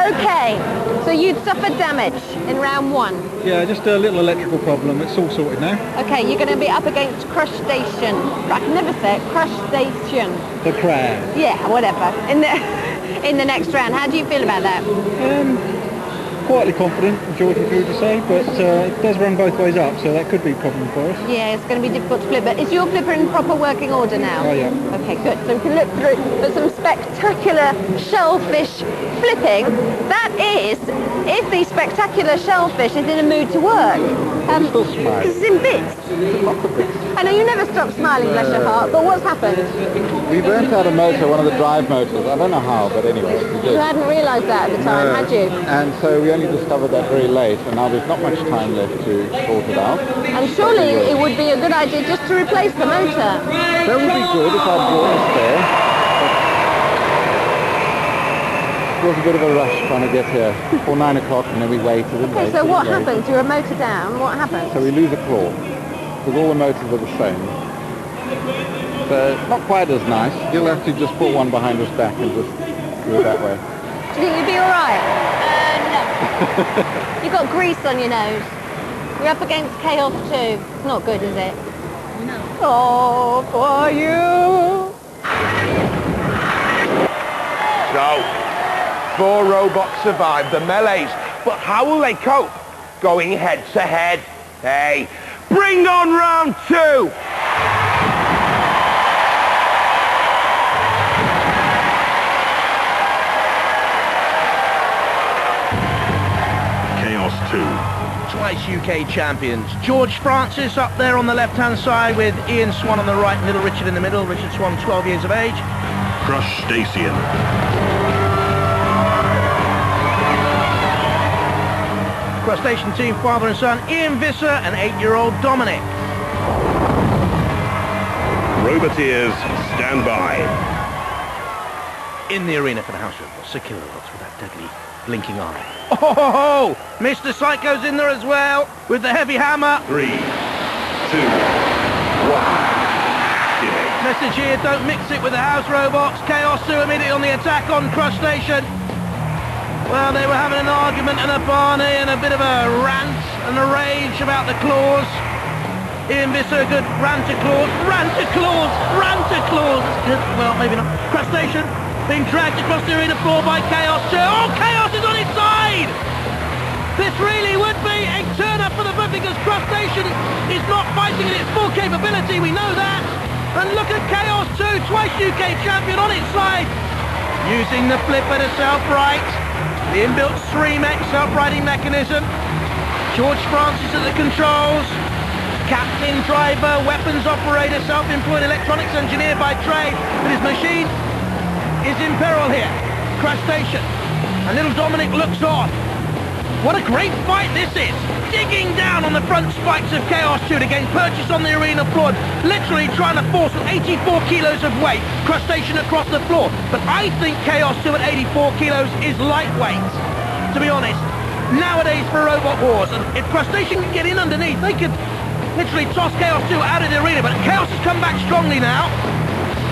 Okay, so you'd suffered damage in round 1. Yeah, just a little electrical problem. It's all sorted now. Okay, you're going to be up against Crushtacean. I can never say it. Crushtacean. The crab. Yeah, whatever. In the next round. How do you feel about that? Quietly confident, George would agree to say, but it does run both ways up, so that could be a problem for us. Yeah, it's going to be difficult to flip, but is your flipper in proper working order now? Oh, yeah. Okay, good. So we can look through for some spectacular shellfish flipping. That is, if the spectacular shellfish is in a mood to work. Still smiling. Because it's in bits. I know you never stop smiling, bless your heart, but what's happened? We burnt out a motor, one of the drive motors. I don't know how, but anyway, we did. You hadn't realised that at the time, had you? And so we only discovered that very late, and now there's not much time left to sort it out. And surely it would be a good idea just to replace the motor. That would be good if I'd brought a spare. It was a bit of a rush trying to get here for 9 o'clock, and then we waited and Okay, waited. so what happens? You're a motor down, what happens? So we lose a claw, because all the motors are the same. So not quite as nice. You'll have to just put one behind his back and just do it that way. Do you think you'd be alright? No. You've got grease on your nose. You're up against Chaos 2. It's not good, is it? No. Oh, for you! So, 4 robots survived the melees, but how will they cope going head to head? Hey, bring on round 2! Chaos 2. Twice UK champions. George Francis up there on the left-hand side with Ian Swan on the right and Little Richard in the middle. Richard Swan, 12 years of age. Crushtacean. Crushtacean team, father and son, Ian Visser and 8-year-old Dominic. Roboteers, stand by. In the arena for the house robots, Sir Killer Robots with that deadly blinking eye. Oh, Mr. Psycho's in there as well with the heavy hammer. 3, 2, 1. Message here, don't mix it with the house robots. Chaos 2 immediately on the attack on Crushtacean. Well, they were having an argument and a Barney and a bit of a rant and a rage about the claws. Ian Visser, good rant to claws, rant to claws, rant to claws. Well, maybe not. Crushtacean being dragged across the arena floor by Chaos 2. Oh, Chaos is on its side! This really would be a turn-up for the book because Crushtacean is not fighting at its full capability, we know that. And look at Chaos 2, twice UK champion on its side. Using the flipper to self-right. The inbuilt Streamex self-righting mechanism. George Francis at the controls. Captain, driver, weapons operator, self-employed electronics engineer by trade. But his machine is in peril here. Crushtacean. And little Dominic looks on. What a great fight this is. Digging down on the front spikes of Chaos 2 to gain purchase on the arena floor. Literally trying to force with 84 kilos of weight Crushtacean across the floor. But I think Chaos 2 at 84 kilos is lightweight, to be honest. Nowadays for Robot Wars, and if Crushtacean can get in underneath, they could literally toss Chaos 2 out of the arena. But Chaos has come back strongly now.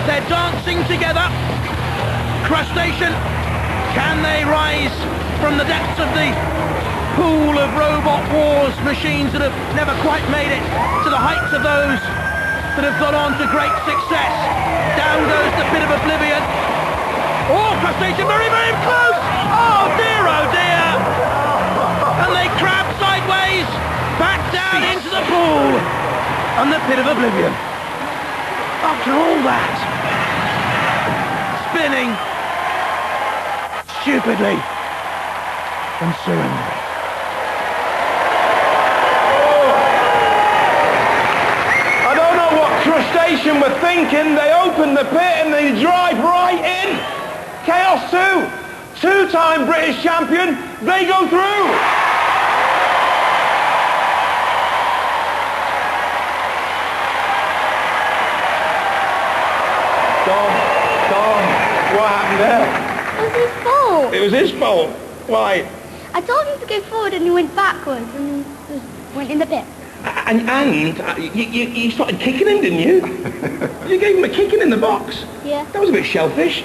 They're dancing together. Crushtacean, can they rise from the depths of the pool of Robot Wars machines that have never quite made it to the heights of those that have gone on to great success? Down goes the pit of oblivion. Oh, Crushtacean very, very close! Oh dear, oh dear! And they crab sideways, back down into the pool and the pit of oblivion. After all that, spinning stupidly and surrendering. I don't know what Crushtacean were thinking. They opened the pit and they drive right in. Chaos 2, two-time British champion, they go through. Dom, what happened there? It was his fault. It was his fault. Why? I told him to go forward and he went backwards and went in the pit. And you started kicking him, didn't you? You gave him a kicking in the box. Yeah. That was a bit shellfish.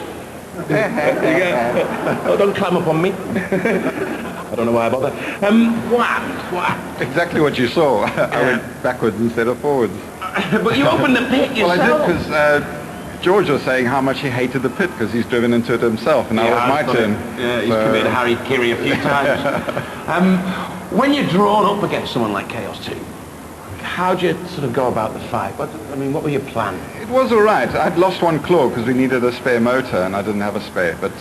Oh, don't climb up on me. I don't know why I bother. What happened? What happened? Exactly what you saw. I went backwards instead of forwards. But you opened the pit yourself. Well, I did because George was saying how much he hated the pit because he's driven into it himself, and now it's my turn. Yeah, he's committed Harry Kiri a few times. When you're drawn up against someone like Chaos 2, how do you sort of go about the fight? What were your plans? It was all right. I'd lost one claw because we needed a spare motor, and I didn't have a spare. But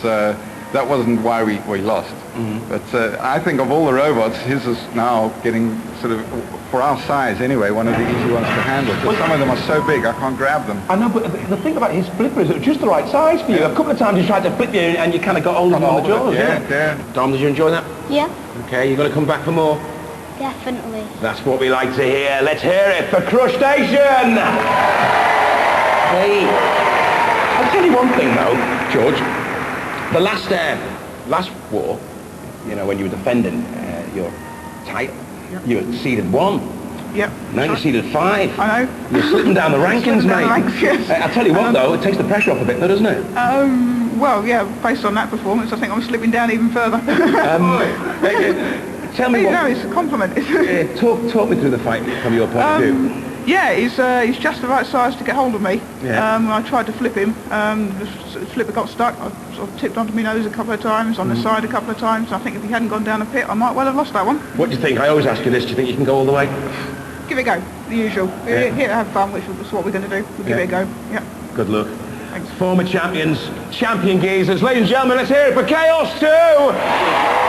that wasn't why we lost. Mm-hmm. But I think of all the robots, his is now getting sort of, for our size anyway, one of the easy ones to handle. Because some of them are so big, I can't grab them. I know, but the thing about his flipper is it was just the right size for you. A couple of times you tried to flip you and you kind of got hold of him on the jaws. Yeah. Dom, did you enjoy that? Yeah, Okay, you're going to come back for more? definitely. That's what we like to hear. Let's hear it for Crushtacean! Hey, I'll tell you one thing though, George. The last war, when you were defending your title, you were seeded 1. Yep. Now you're seeded 5. I know. You're slipping down the rankings, Slipping down mate. the ranks, yes. I'll tell you what though, it takes the pressure off a bit though, doesn't it? Well, yeah, based on that performance, I think I'm slipping down even further. Tell me No, it's a compliment. Talk me through the fight from your point of view. Yeah, he's just the right size to get hold of me. Yeah. I tried to flip him. The flipper got stuck. I sort of tipped onto my nose a couple of times, on the side a couple of times. I think if he hadn't gone down the pit, I might well have lost that one. What do you think? I always ask you this. Do you think you can go all the way? Give it a go, the usual. Yeah. Here to have fun, which is what we're going to do. We'll give it a go. Yeah. Good luck. Thanks. Former champions, champion geezers. Ladies and gentlemen, let's hear it for Chaos 2!